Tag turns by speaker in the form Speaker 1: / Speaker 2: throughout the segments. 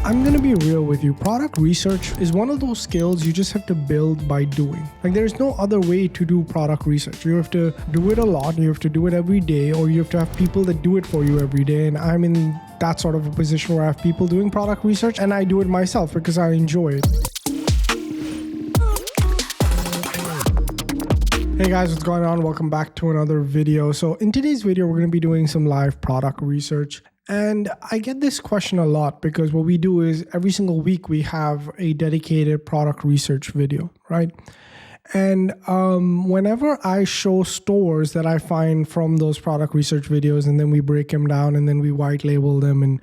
Speaker 1: I'm gonna be real with you. Product research is one of those skills you just have to build by doing. Like there's no other way to do product research. You have to do it a lot, you have to do it every day, or you have to have people that do it for you every day. And I'm in that sort of a position where I have people doing product research and I do it myself because I enjoy it. Hey guys, what's going on? Welcome back to another video. So in today's video, we're going to be doing some live product research. And I get this question a lot because what we do is every single week we have a dedicated product research video, right? And whenever I show stores that I find from those product research videos, and then we break them down and then we white label them and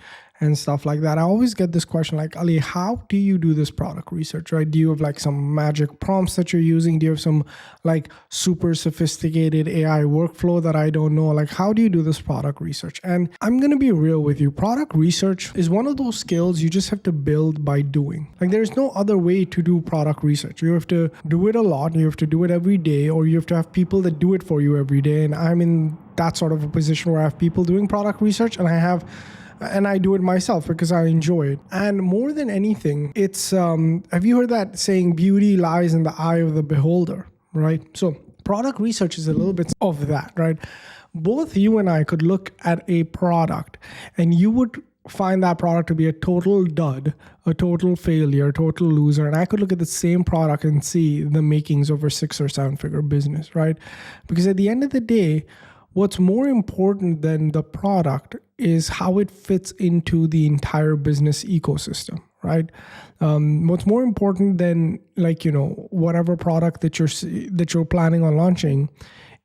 Speaker 1: stuff like that, I always get this question like, Ali, how do you do this product research, right? Do you have like some magic prompts that you're using? Do you have some like super sophisticated AI workflow that I don't know? Like, how do you do this product research? And I'm going to be real with you. Product research is one of those skills you just have to build by doing. Like there's no other way to do product research. You have to do it a lot. You have to do it every day, or you have to have people that do it for you every day. And I'm in that sort of a position where I have people doing product research and I do it myself because I enjoy it. And more than anything, it's, have you heard that saying, beauty lies in the eye of the beholder, right? So product research is a little bit of that, right? Both you and I could look at a product and you would find that product to be a total dud, a total failure, a total loser. And I could look at the same product and see the makings of a 6 or 7 figure business, right? Because at the end of the day, what's more important than the product is how it fits into the entire business ecosystem, right? What's more important than whatever product that you're planning on launching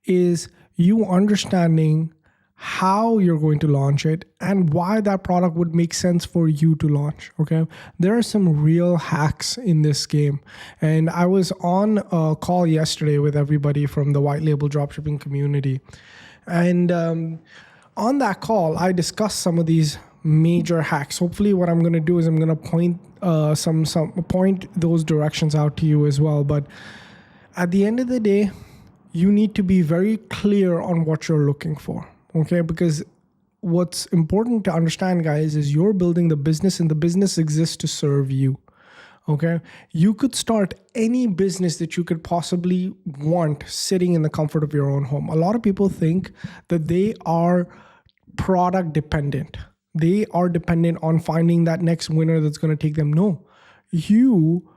Speaker 1: is you understanding how you're going to launch it and why that product would make sense for you to launch, okay? There are some real hacks in this game. And I was on a call yesterday with everybody from the white label dropshipping community. And on that call, I discussed some of these major hacks. Hopefully what I'm going to do is I'm going to point point those directions out to you as well. But at the end of the day, you need to be very clear on what you're looking for, okay? Because what's important to understand, guys, is you're building the business and the business exists to serve you. Okay, you could start any business that you could possibly want sitting in the comfort of your own home. A lot of people think that they are product dependent. They are dependent on finding that next winner that's going to take them. No, you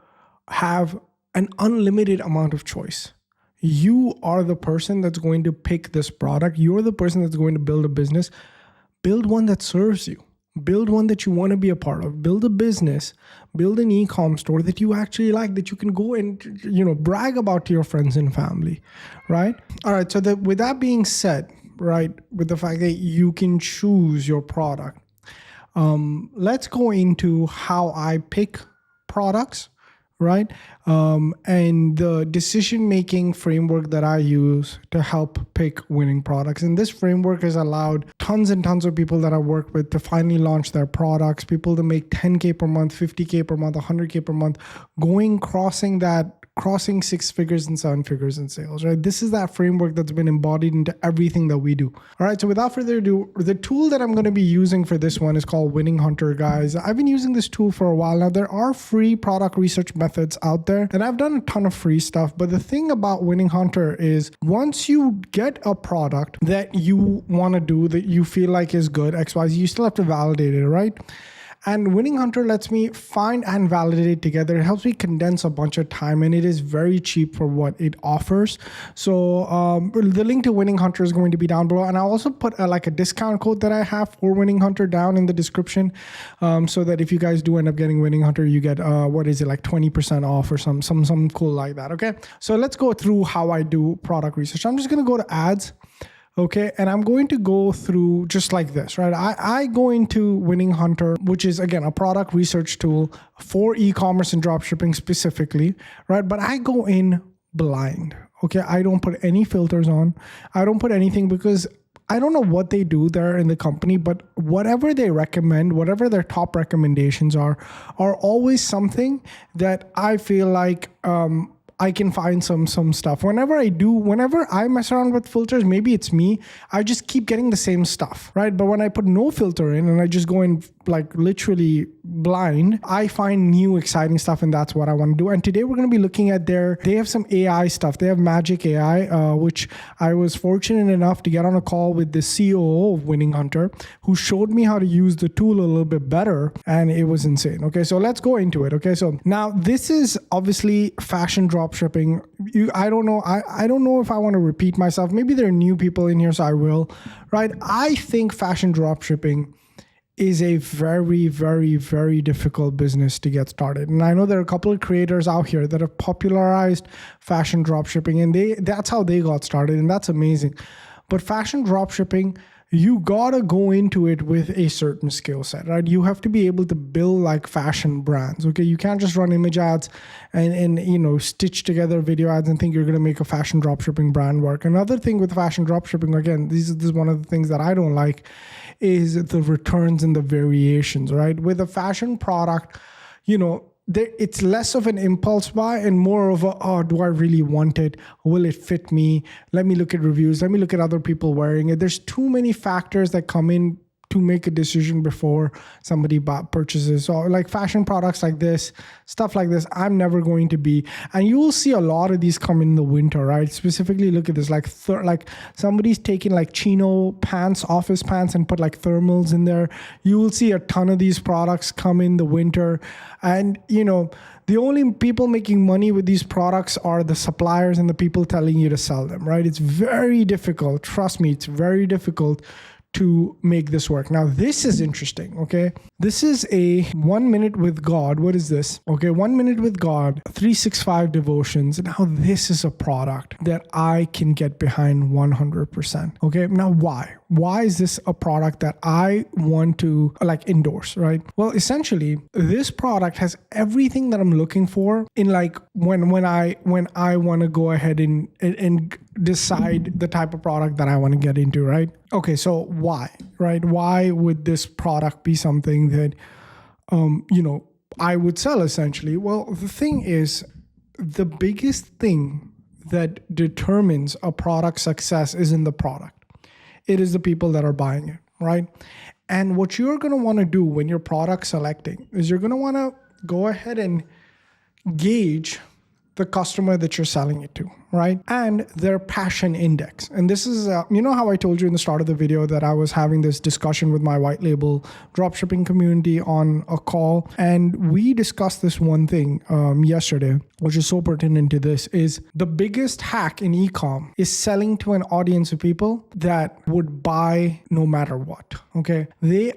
Speaker 1: have an unlimited amount of choice. You are the person that's going to pick this product. You're the person that's going to build a business. Build one that serves you. Build one that you want to be a part of. Build a business. Build an e-com store that you actually like, that you can go and brag about to your friends and family, right? All right. So with that being said, right, with the fact that you can choose your product, let's go into how I pick products, right? And the decision-making framework that I use to help pick winning products. And this framework has allowed tons and tons of people that I work with to finally launch their products, people to make 10K per month, 50K per month, 100K per month, crossing 6 figures and 7 figures in sales, right? This is that framework that's been embodied into everything that we do. All right, so without further ado, the tool that I'm going to be using for this one is called Winning Hunter, guys. I've been using this tool for a while now. There are free product research methods out there, and I've done a ton of free stuff. But the thing about Winning Hunter is once you get a product that you want to do, that you feel like is good, XYZ, you still have to validate it, right? And Winning Hunter lets me find and validate together. It helps me condense a bunch of time, and it is very cheap for what it offers. So the link to Winning Hunter is going to be down below. And I'll also put a discount code that I have for Winning Hunter down in the description, so that if you guys do end up getting Winning Hunter, you get, 20% off or some cool like that, okay? So let's go through how I do product research. I'm just going to go to ads. Okay, and I'm going to go through just like this, right? I go into Winning Hunter, which is, again, a product research tool for e-commerce and dropshipping specifically, right? But I go in blind, okay? I don't put any filters on. I don't put anything because I don't know what they do there in the company, but whatever they recommend, whatever their top recommendations are always something that I feel like I can find some stuff. Whenever I mess around with filters, maybe it's me, I just keep getting the same stuff, right? But when I put no filter in and I just go in like literally blind, I find new exciting stuff, and that's what I want to do. And today we're going to be looking at they have some AI stuff. They have Magic AI, which I was fortunate enough to get on a call with the COO of Winning Hunter, who showed me how to use the tool a little bit better, and it was insane. Okay, so let's go into it. Okay, so now this is obviously fashion drop shipping. I don't know. I don't know if I want to repeat myself. Maybe there are new people in here, so I will. Right? I think fashion drop shipping is a very, very, very difficult business to get started. And I know there are a couple of creators out here that have popularized fashion dropshipping, and that's how they got started, and that's amazing. But fashion dropshipping, you gotta go into it with a certain skill set, right? You have to be able to build like fashion brands, okay? You can't just run image ads and stitch together video ads and think you're gonna make a fashion dropshipping brand work. Another thing with fashion dropshipping, again, this is one of the things that I don't like, is the returns and the variations, right? With a fashion product, it's less of an impulse buy and more of do I really want it? Will it fit me? Let me look at reviews. Let me look at other people wearing it. There's too many factors that come in to make a decision before somebody purchases. So like fashion products like this, stuff like this, I'm never going to be. And you will see a lot of these come in the winter, right? Specifically, look at this, like somebody's taking like chino pants, office pants, and put like thermals in there. You will see a ton of these products come in the winter. And, the only people making money with these products are the suppliers and the people telling you to sell them, right? It's very difficult. Trust me, it's very difficult to make this work. Now, this is interesting, okay? This is a 1 minute with God. What is this? Okay, 1 minute with God, 365 devotions. Now, this is a product that I can get behind 100%. Okay, now why? Why is this a product that I want to endorse, right? Well, essentially, this product has everything that I'm looking for in when I want to go ahead and decide the type of product that I want to get into, right? Okay, so why, right? Why would this product be something that, I would sell essentially? Well, the thing is, the biggest thing that determines a product success isn't the product. It is the people that are buying it, right? And what you're going to want to do when you're product selecting is you're going to want to go ahead and gauge the customer that you're selling it to, right? And their passion index. And this is, how I told you in the start of the video that I was having this discussion with my white label dropshipping community on a call. And we discussed this one thing yesterday, which is so pertinent to this, is the biggest hack in e-com is selling to an audience of people that would buy no matter what, okay? They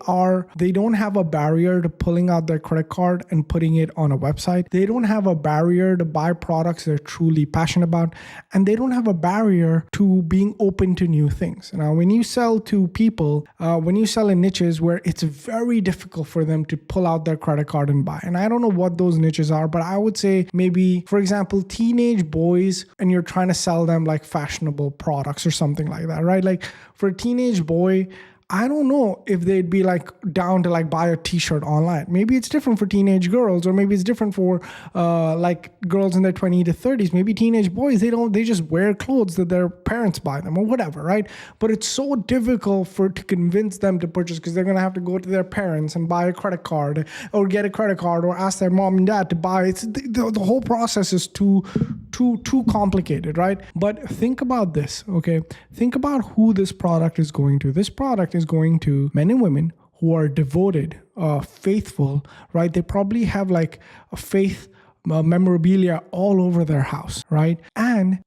Speaker 1: don't have a barrier to pulling out their credit card and putting it on a website. They don't have a barrier to buy products they're truly passionate about, and they don't have a barrier to being open to new things. Now, when you sell to people, when you sell in niches where it's very difficult for them to pull out their credit card and buy, and I don't know what those niches are, but I would say maybe, for example, teenage boys, and you're trying to sell them like fashionable products or something like that, right? Like for a teenage boy, I don't know if they'd be down to buy a t-shirt online. Maybe it's different for teenage girls, or maybe it's different for girls in their 20s to 30s. Maybe teenage boys, they just wear clothes that their parents buy them or whatever, right? But it's so difficult to convince them to purchase, because they're going to have to go to their parents and buy a credit card, or get a credit card, or ask their mom and dad to buy. It's the whole process is too complicated, right? But think about this, okay? Think about who this product is going to. This product is going to men and women who are devoted, faithful, right? They probably have a faith memorabilia all over their house, right? And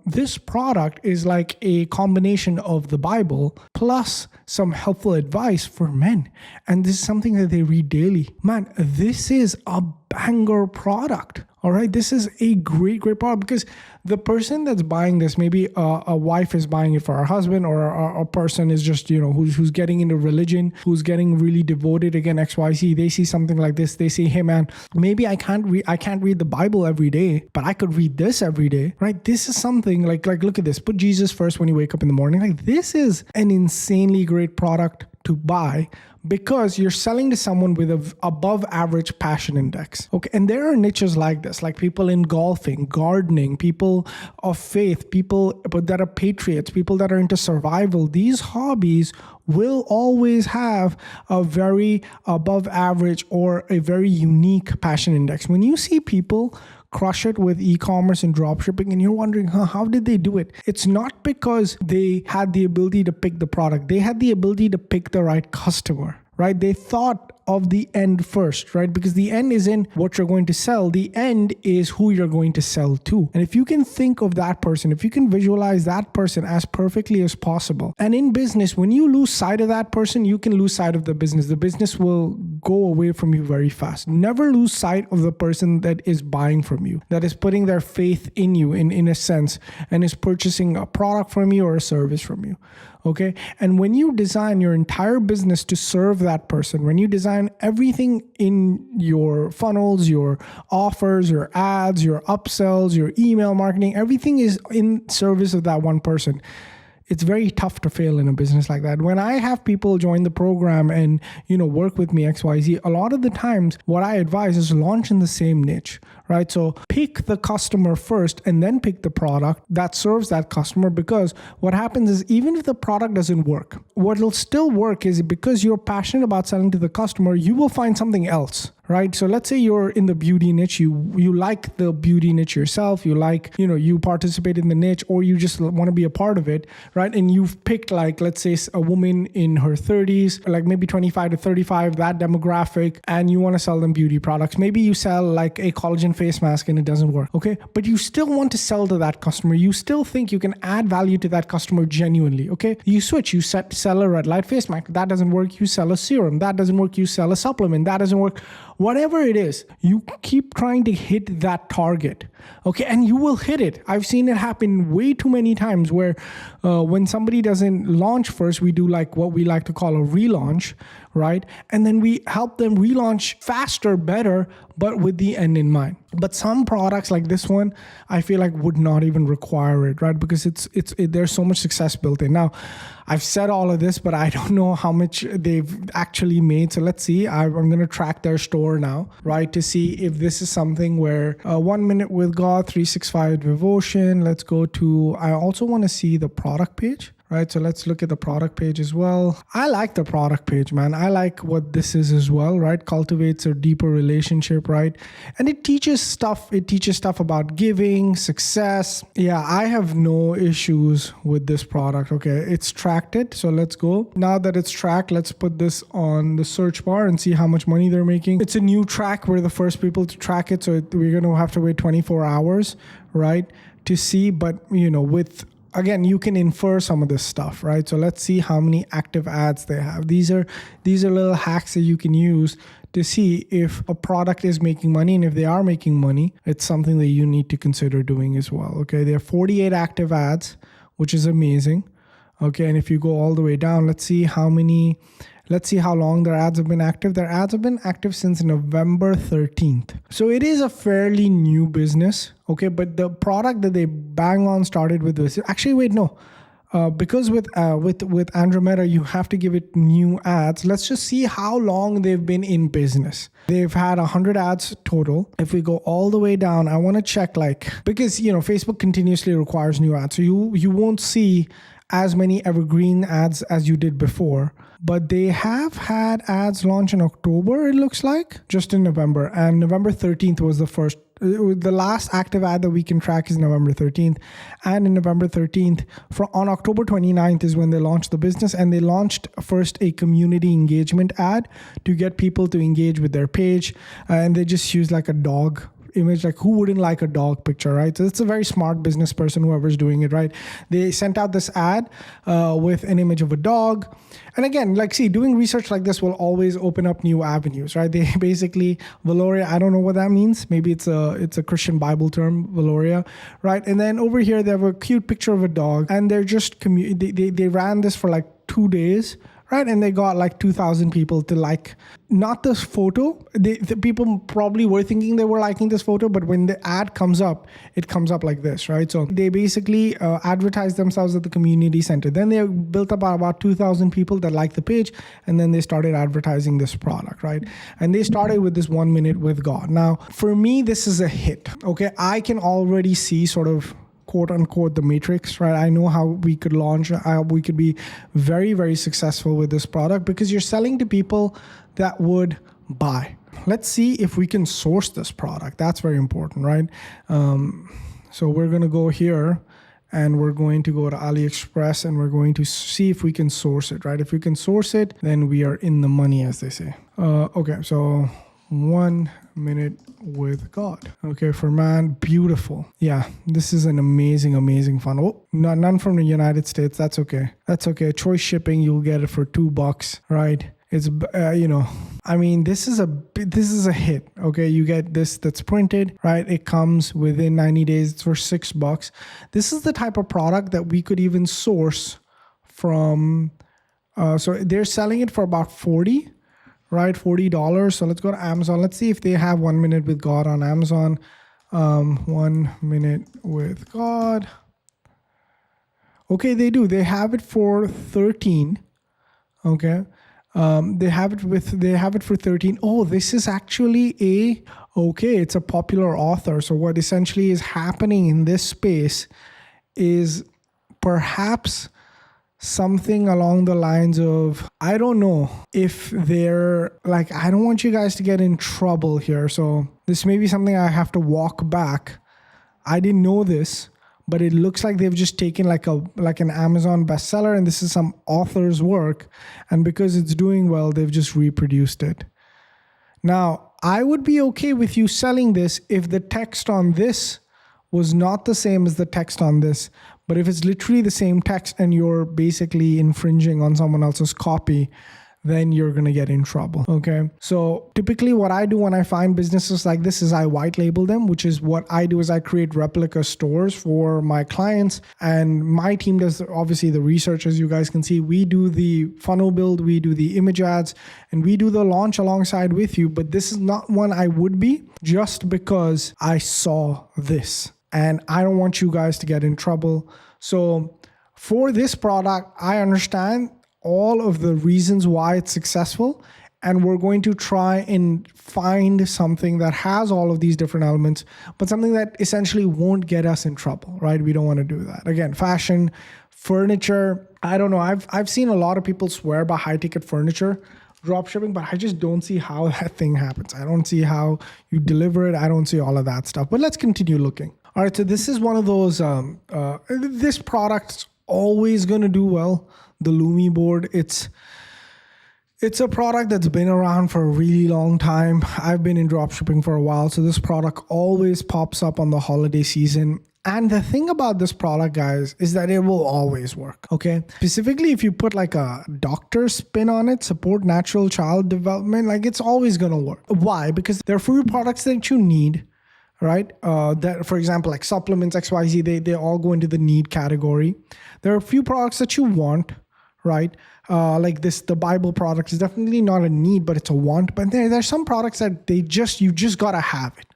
Speaker 1: this product is like a combination of the Bible plus some helpful advice for men. And this is something that they read daily. Man, this is a banger product. All right, this is a great product, because the person that's buying this, maybe a wife is buying it for her husband, or a person is just, who's getting into religion, who's getting really devoted, again, XYZ. They see something like this. They say, hey man, maybe I can't read the Bible every day, but I could read this every day, right? This is something like look at this. Put Jesus first when you wake up in the morning. This is an insanely great product to buy because you're selling to someone with a above average passion index. Okay. And there are niches like this, like people in golfing, gardening, people of faith, people that are patriots, people that are into survival. These hobbies will always have a very above average or a very unique passion index. When you see people crush it with e-commerce and dropshipping and you're wondering, how did they do it? It's not because they had the ability to pick the product. They had the ability to pick the right customer, right? They thought of the end first, right? Because the end isn't what you're going to sell. The end is who you're going to sell to. And if you can think of that person, if you can visualize that person as perfectly as possible, and in business, when you lose sight of that person, you can lose sight of the business. The business will go away from you very fast. Never lose sight of the person that is buying from you, that is putting their faith in you in a sense, and is purchasing a product from you or a service from you. Okay. And when you design your entire business to serve that person, when you design everything in your funnels, your offers, your ads, your upsells, your email marketing, everything is in service of that one person. It's very tough to fail in a business like that. When I have people join the program and, work with me XYZ, a lot of the times what I advise is launch in the same niche, right? So pick the customer first and then pick the product that serves that customer, because what happens is even if the product doesn't work, what will still work is because you're passionate about selling to the customer, you will find something else. Right. So let's say you're in the beauty niche, you like the beauty niche yourself, you like, you participate in the niche, or you just want to be a part of it. Right. And you've picked, like, let's say a woman in her 30s, like maybe 25 to 35, that demographic, and you want to sell them beauty products. Maybe you sell like a collagen face mask and it doesn't work. Okay. But you still want to sell to that customer. You still think you can add value to that customer genuinely. Okay. You switch, you sell a red light face mask. That doesn't work. You sell a serum. That doesn't work. You sell a supplement. That doesn't work. Whatever it is, you keep trying to hit that target, okay? And you will hit it. I've seen it happen way too many times where when somebody doesn't launch first, we do like what we like to call a relaunch, right? And then we help them relaunch faster, better, but with the end in mind. But some products like this one, I feel like would not even require it, right? Because there's so much success built in. Now, I've said all of this, but I don't know how much they've actually made. So let's see. I'm going to track their store now, right? To see if this is something where 1 minute with God, 365 devotion. Let's go to, I also want to see the product page. Right, so let's look at the product page as well. I like the product page, man. I like what this is as well, right? Cultivates a deeper relationship, right? And it teaches stuff. It teaches stuff about giving, success. Yeah, I have no issues with this product. Okay, it's tracked it. So let's go. Now that it's tracked, let's put this on the search bar and see how much money they're making. It's a new track. We're the first people to track it. So we're going to have to wait 24 hours, right, to see. But, again, you can infer some of this stuff, right? So let's see how many active ads they have. These are little hacks that you can use to see if a product is making money. And if they are making money, it's something that you need to consider doing as well. Okay, there are 48 active ads, which is amazing. Okay, and if you go all the way down, let's see how long their ads have been active. Their ads have been active since November 13th. So it is a fairly new business. Okay, but the product that they bang on started with this. Actually, wait, no. Because with Andromeda, you have to give it new ads. Let's just see how long they've been in business. They've had 100 ads total. If we go all the way down, I want to check because, Facebook continuously requires new ads. So you won't see as many evergreen ads as you did before. But they have had ads launch in October, it looks like, just in November. And November 13th was the first. The last active ad that we can track is November 13th. And in November 13th, on October 29th is when they launched the business. And they launched first a community engagement ad to get people to engage with their page. And they just used like a dog image. Like, who wouldn't like a dog picture, right? So it's a very smart business person, whoever's doing it, right? They sent out this ad with an image of a dog. And again, doing research like this will always open up new avenues, right? They basically, Valoria, I don't know what that means. Maybe it's a Christian Bible term, Valoria, right? And then over here, they have a cute picture of a dog, and they're just, they ran this for 2 days, right? And they got like 2,000 people to like, not this photo. The people probably were thinking they were liking this photo, but when the ad comes up, it comes up like this, right? So they basically advertise themselves at the community center. Then they built up about 2,000 people that liked the page, and then they started advertising this product, right? And they started with this 1 minute with God. Now, for me, this is a hit, okay? I can already see sort of quote unquote the matrix, right? I know how we could launch, we could be very, very successful with this product because you're selling to people that would buy. Let's see if we can source this product. That's very important, right? So we're going to go here and we're going to go to AliExpress and we're going to see if we can source it, right? If we can source it, then we are in the money, as they say. Okay, so 1 minute with God. Okay, for man, beautiful. Yeah, this is an amazing, amazing funnel. None from the United States. That's okay. That's okay. Choice shipping, you'll get it for $2, right? It's, I mean, this is a hit. Okay, you get this that's printed, right? It comes within 90 days. It's for $6. This is the type of product that we could even source from. So they're selling it for about $40. Right, $40. So let's go to Amazon. Let's see if they have 1 minute with God on Amazon. 1 minute with God. Okay, they do. They have it for 13. Okay, they have it for 13. Oh, this is actually it's a popular author. So what essentially is happening in this space is perhaps something along the lines of, I don't know if they're like, I don't want you guys to get in trouble here. So this may be something I have to walk back. I didn't know this, but it looks like they've just taken like an Amazon bestseller, and this is some author's work. And because it's doing well, they've just reproduced it. Now, I would be okay with you selling this if the text on this was not the same as the text on this. But if it's literally the same text and you're basically infringing on someone else's copy, then you're going to get in trouble. Okay. So typically what I do when I find businesses like this is I white label them, which is what I do is I create replica stores for my clients, and my team does obviously the research. As you guys can see, we do the funnel build, we do the image ads, and we do the launch alongside with you. But this is not one I would be just because I saw this. And I don't want you guys to get in trouble. So for this product, I understand all of the reasons why it's successful. And we're going to try and find something that has all of these different elements, but something that essentially won't get us in trouble, right? We don't want to do that. Again, fashion, furniture. I don't know. I've seen a lot of people swear by high ticket furniture dropshipping, but I just don't see how that thing happens. I don't see how you deliver it. I don't see all of that stuff. But let's continue looking. All right, so this is one of those, this product's always going to do well, the Lumi board. It's a product that's been around for a really long time. I've been in dropshipping for a while, so this product always pops up on the holiday season. And the thing about this product, guys, is that it will always work, okay? Specifically, if you put like a doctor spin on it, support natural child development, like it's always going to work. Why? Because there are food products that you need, right? That, for example, like supplements, XYZ, they all go into the need category. There are a few products that you want, right? Like this, the Bible product is definitely not a need, but it's a want. But there's some products that you just got to have it.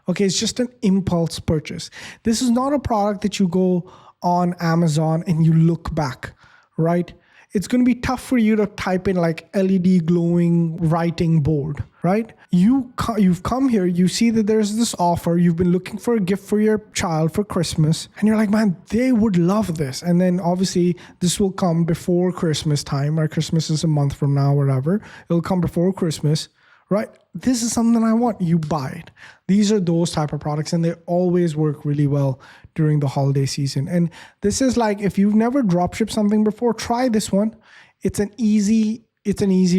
Speaker 1: Okay, it's just an impulse purchase. This is not a product that you go on Amazon and you look back, right? It's going to be tough for you to type in like LED glowing writing board, right? You've come here, you see that there's this offer, you've been looking for a gift for your child for Christmas, and you're like, man, they would love this. And then obviously this will come before Christmas time, right? Christmas is a month from now, whatever. It'll come before Christmas, right? This is something I want. You buy it. These are those type of products, and they always work really well during the holiday season. And this is like, if you've never dropshipped something before, try this one. It's an easy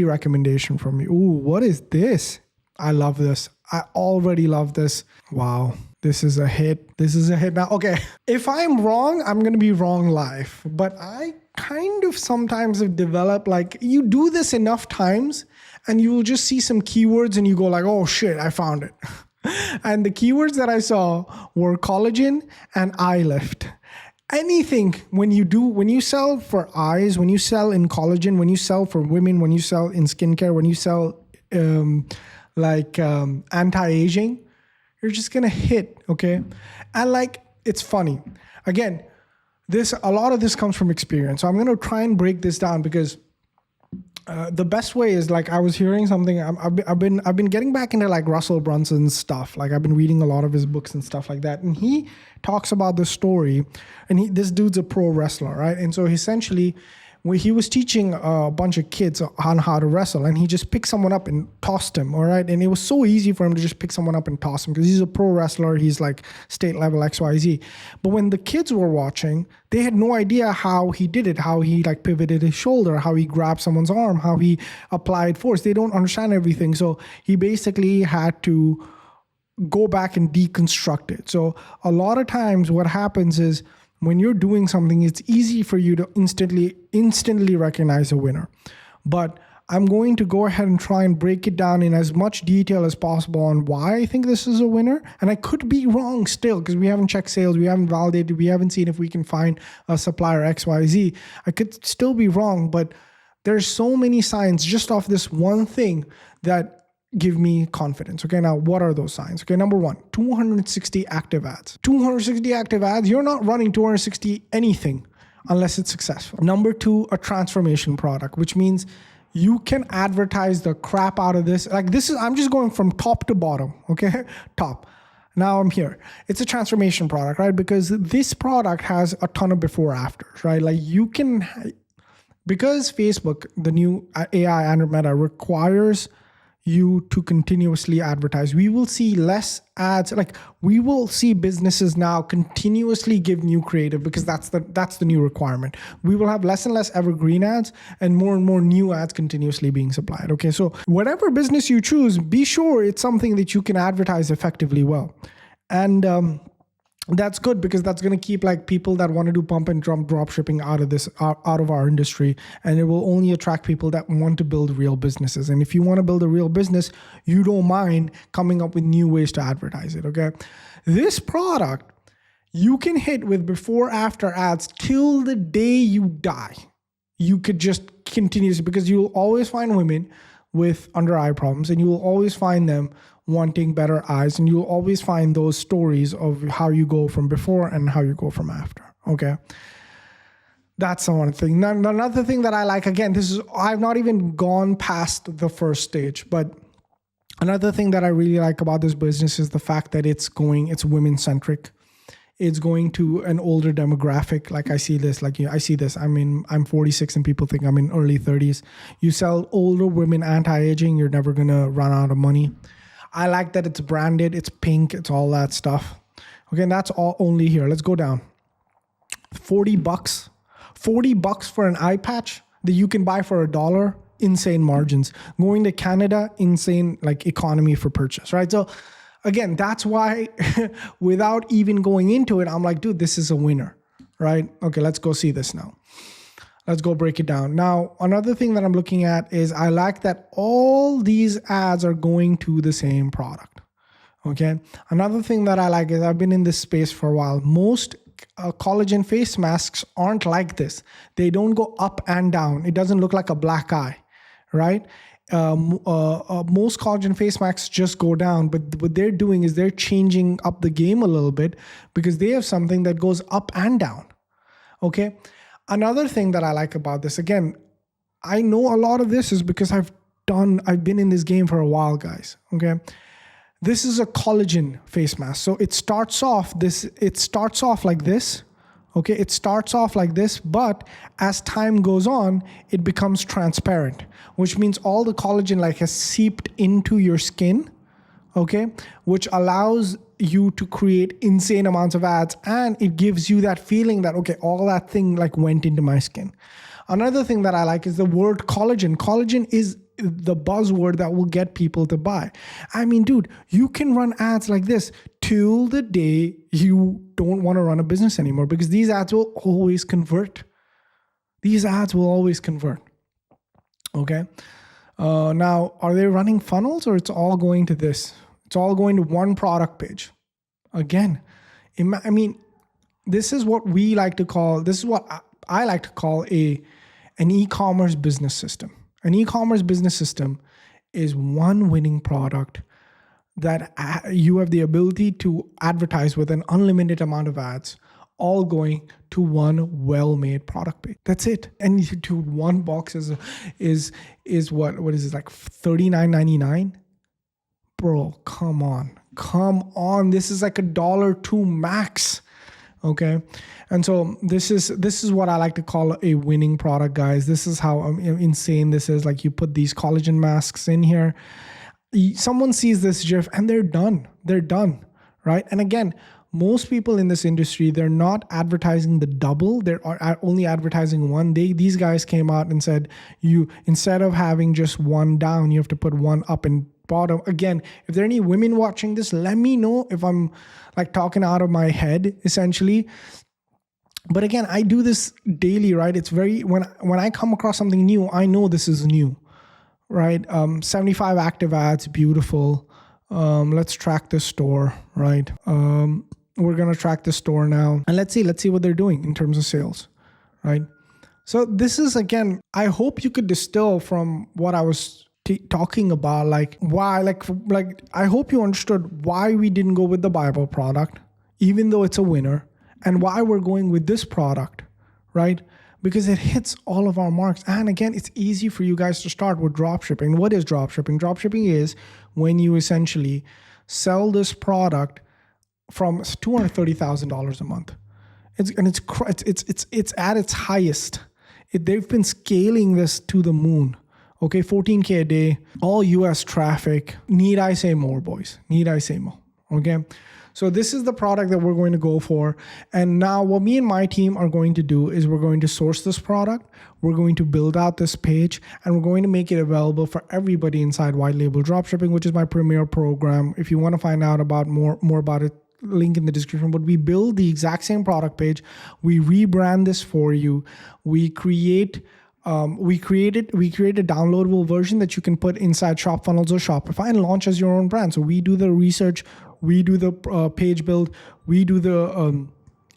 Speaker 1: recommendation from me. Ooh, what is this? I love this. I already love this. Wow. This is a hit. This is a hit. Now, okay, if I'm wrong, I'm going to be wrong live. But I kind of sometimes have developed, like, you do this enough times and you will just see some keywords and you go like, oh shit, I found it. And the keywords that I saw were collagen and eye lift. anything when you sell for eyes, when you sell in collagen, when you sell for women, when you sell in skincare, when you sell anti-aging, you're just gonna hit, okay? And like, it's funny. Again, a lot of this comes from experience. So I'm gonna try and break this down because the best way is, like, I was hearing something. I've been getting back into like Russell Brunson's stuff. Like, I've been reading a lot of his books and stuff like that. And he talks about this story. And this dude's a pro wrestler, right? And so essentially, when he was teaching a bunch of kids on how to wrestle, and he just picked someone up and tossed him, all right? And it was so easy for him to just pick someone up and toss him because he's a pro wrestler. He's like state level XYZ. But when the kids were watching, they had no idea how he did it, how he like pivoted his shoulder, how he grabbed someone's arm, how he applied force. They don't understand everything. So he basically had to go back and deconstruct it. So a lot of times what happens is, when you're doing something, it's easy for you to instantly recognize a winner. But I'm going to go ahead and try and break it down in as much detail as possible on why I think this is a winner. And I could be wrong still because we haven't checked sales, we haven't validated, we haven't seen if we can find a supplier XYZ. I could still be wrong, but there's so many signs just off this one thing that give me confidence. Okay, now what are those signs? Okay, number one, 260 active ads. 260 active ads, you're not running 260 anything unless it's successful. Number two, a transformation product, which means you can advertise the crap out of this. Like, this is, I'm just going from top to bottom, okay? Top. Now I'm here. It's a transformation product, right? Because this product has a ton of before afters, right? Like, you can, because Facebook, the new AI and Meta requires you to continuously advertise. We will see less ads. Like, we will see businesses now continuously give new creative because that's the new requirement. We will have less and less evergreen ads and more new ads continuously being supplied. Okay, so whatever business you choose, be sure it's something that you can advertise effectively well. And that's good because that's going to keep like people that want to do pump and dump drop shipping out of our industry, and it will only attract people that want to build real businesses. And if you want to build a real business, you don't mind coming up with new ways to advertise it. Okay, this product you can hit with before after ads till the day you die. You could just continue because you'll always find women with under eye problems, and you will always find them wanting better eyes, and you'll always find those stories of how you go from before and how you go from after. Okay, that's the one thing. Now, another thing that I like, again, I've not even gone past the first stage, but another thing that I really like about this business is the fact that it's women centric. It's going to an older demographic. Like, I see this, I see this. I'm 46 and people think I'm in early 30s. You sell older women anti-aging, you're never going to run out of money. I like that it's branded, it's pink, it's all that stuff. Okay, and that's all only here. Let's go down. $40. $40 for an eye patch that you can buy for $1. Insane margins. Going to Canada, insane like economy for purchase, right? So again, that's why without even going into it, I'm like, dude, this is a winner, right? Okay, let's go see this now. Let's go break it down. Now, another thing that I'm looking at is I like that all these ads are going to the same product. Okay. Another thing that I like is I've been in this space for a while. Most collagen face masks aren't like this. They don't go up and down. It doesn't look like a black eye, right? Most collagen face masks just go down, but what they're doing is they're changing up the game a little bit because they have something that goes up and down. Okay. Another thing that I like about this, again, I know a lot of this is because I've been in this game for a while, guys. Okay. This is a collagen face mask. So it starts off like this. Okay. It starts off like this, but as time goes on, it becomes transparent, which means all the collagen like has seeped into your skin. Okay. Which allows you to create insane amounts of ads, and it gives you that feeling that, okay, all that thing like went into my skin. Another thing that I like is the word collagen. Collagen is the buzzword that will get people to buy. I mean, dude, you can run ads like this till the day you don't want to run a business anymore because these ads will always convert. These ads will always convert. Okay. Now, are they running funnels or it's all going to this? It's all going to one product page. Again, I mean, this is what we like to call, this is what I like to call an e-commerce business system. An e-commerce business system is one winning product that you have the ability to advertise with an unlimited amount of ads, all going to one well-made product page. That's it. And dude, one box is what is it, like $39.99? Bro, come on. This is like $1.02 max. Okay. And so this is what I like to call a winning product, guys. This is how insane this is. Like, you put these collagen masks in here, someone sees this GIF and they're done, right? And again, most people in this industry, they're not advertising the double. They're only advertising one. These guys came out and said, instead of having just one down, you have to put one up and bottom. Again, if there are any women watching this, let me know if I'm like talking out of my head, essentially. But again, I do this daily, right? It's very, when I come across something new, I know this is new, right? 75 active ads, beautiful. Let's track this store, right? We're going to track the store now, and let's see what they're doing in terms of sales, right? So this is, again, I hope you could distill from what I was talking about, like why, like I hope you understood why we didn't go with the Bible product, even though it's a winner, and why we're going with this product, right? Because it hits all of our marks. And again, it's easy for you guys to start with dropshipping. What is dropshipping? Dropshipping is when you essentially sell this product from $230,000 a month. It's at its highest. They've been scaling this to the moon. Okay, 14K a day, all US traffic. Need I say more, boys? Need I say more? Okay. So this is the product that we're going to go for. And now what me and my team are going to do is we're going to source this product. We're going to build out this page, and we're going to make it available for everybody inside White Label Dropshipping, which is my premier program. If you want to find out about more about it, link in the description. But we build the exact same product page. We rebrand this for you. We create a downloadable version that you can put inside ShopFunnels or Shopify and launch as your own brand. So we do the research, we do the page build, we do the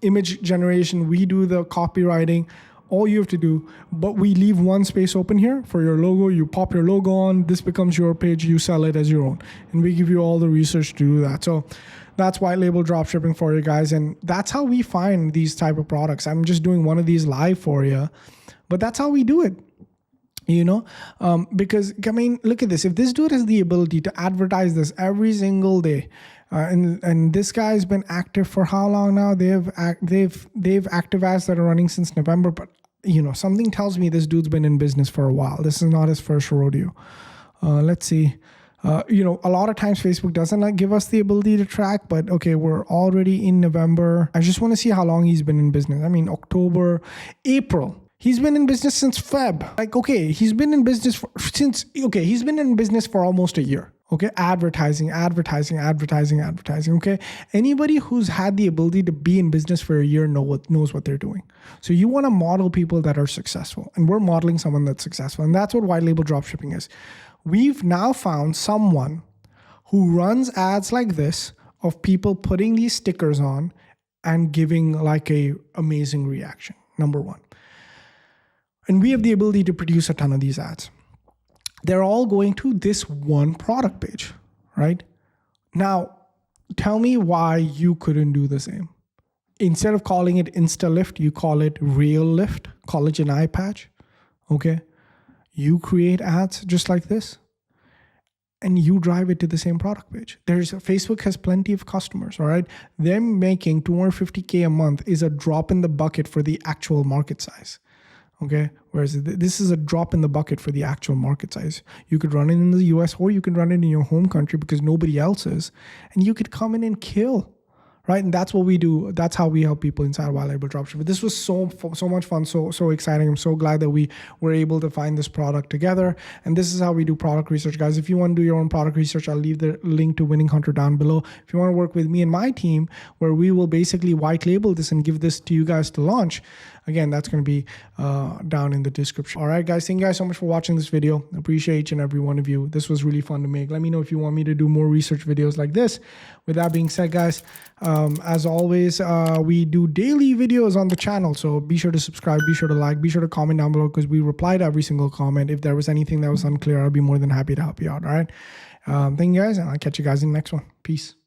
Speaker 1: image generation, we do the copywriting. All you have to do, but we leave one space open here for your logo. You pop your logo on, this becomes your page, you sell it as your own. And we give you all the research to do that. So that's White Label Dropshipping for you guys. And that's how we find these type of products. I'm just doing one of these live for you, but that's how we do it. Because I mean, look at this. If this dude has the ability to advertise this every single day, and this guy's been active for how long now? They've active ads that are running since November, but something tells me this dude's been in business for a while. This is not his first rodeo. Let's see. A lot of times Facebook doesn't give us the ability to track, but okay, we're already in November. I just want to see how long he's been in business. I mean, October, April. He's been in business since Feb. He's been in business for almost a year. Okay, advertising. Okay, anybody who's had the ability to be in business for a year knows what they're doing. So you want to model people that are successful, and we're modeling someone that's successful, and that's what White Label Dropshipping is. We've now found someone who runs ads like this of people putting these stickers on and giving like a amazing reaction. Number one. And we have the ability to produce a ton of these ads. They're all going to this one product page, right? Now, tell me why you couldn't do the same. Instead of calling it InstaLift, you call it Real Lift, Collagen Eye Patch, okay? You create ads just like this, and you drive it to the same product page. Facebook has plenty of customers, all right? Them making $250K a month is a drop in the bucket for the actual market size. Okay, whereas this is a drop in the bucket for the actual market size. You could run it in the US, or you can run it in your home country because nobody else is, and you could come in and kill, right? And that's what we do. That's how we help people inside White Label Dropshipping. This was so much fun, so exciting. I'm so glad that we were able to find this product together. And this is how we do product research, guys. If you want to do your own product research, I'll leave the link to Winning Hunter down below. If you want to work with me and my team, where we will basically white label this and give this to you guys to launch, Again, that's going to be down in the description. All right, guys. Thank you guys so much for watching this video. I appreciate each and every one of you. This was really fun to make. Let me know if you want me to do more research videos like this. With that being said, guys, as always, we do daily videos on the channel. So be sure to subscribe, be sure to like, be sure to comment down below, because we reply to every single comment. If there was anything that was unclear, I'll be more than happy to help you out. All right. Thank you guys, and I'll catch you guys in the next one. Peace.